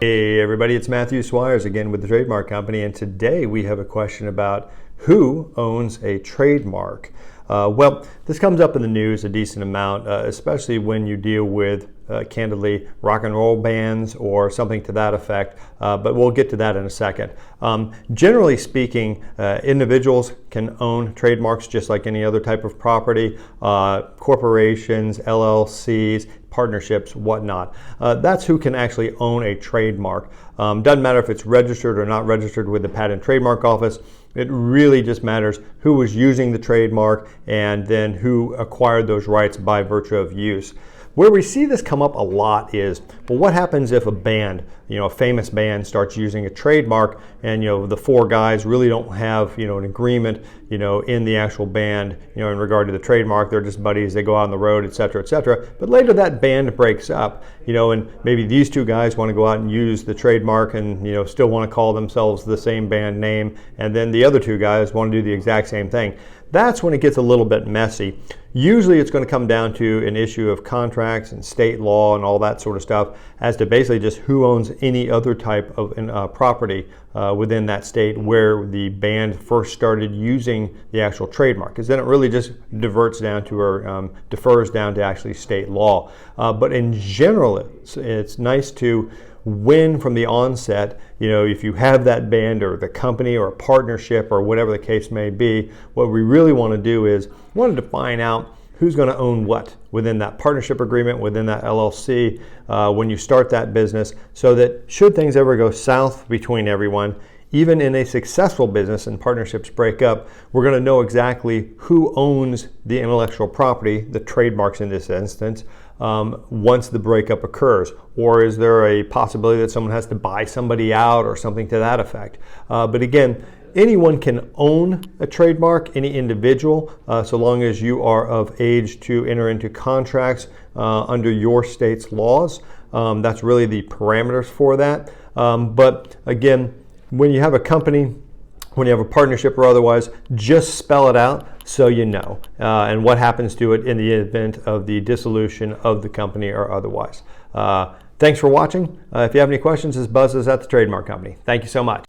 Hey everybody, it's Matthew Swires again with the Trademark Company, and today we have a question about who owns a trademark. Well, this comes up in the news a decent amount, especially when you deal with, candidly, rock and roll bands or something to that effect, but we'll get to that in a second. Generally speaking, individuals can own trademarks just like any other type of property, corporations, LLCs, partnerships, whatnot. That's who can actually own a trademark. Doesn't matter if it's registered or not registered with the Patent and Trademark Office. It really just matters who was using the trademark and then who acquired those rights by virtue of use. Where we see this come up a lot is, well, what happens if a band, a famous band starts using a trademark and, the four guys really don't have, an agreement, in the actual band, in regard to the trademark. They're just buddies, they go out on the road, et cetera, et cetera. But later that band breaks up, and maybe these two guys want to go out and use the trademark and, still want to call themselves the same band name. And then the other two guys want to do the exact same thing. That's when it gets a little bit messy. Usually it's going to come down to an issue of contracts and state law and all that sort of stuff as to basically just who owns any other type of property within that state where the band first started using the actual trademark, because then it really just defers down to actually state law. But in general, it's nice to when from the onset, if you have that band or the company or a partnership or whatever the case may be, what we really want to do is want to define out who's going to own what within that partnership agreement, within that LLC, when you start that business, so that should things ever go south between everyone, even in a successful business and partnerships break up, we're going to know exactly who owns the intellectual property, the trademarks in this instance, once the breakup occurs. Or is there a possibility that someone has to buy somebody out or something to that effect? But again, anyone can own a trademark, any individual, so long as you are of age to enter into contracts under your state's laws. That's really the parameters for that. But again, when you have a company, when you have a partnership or otherwise, just spell it out so you know, and what happens to it in the event of the dissolution of the company or otherwise. Thanks for watching. If you have any questions, this Buzz is at the Trademark Company. Thank you so much.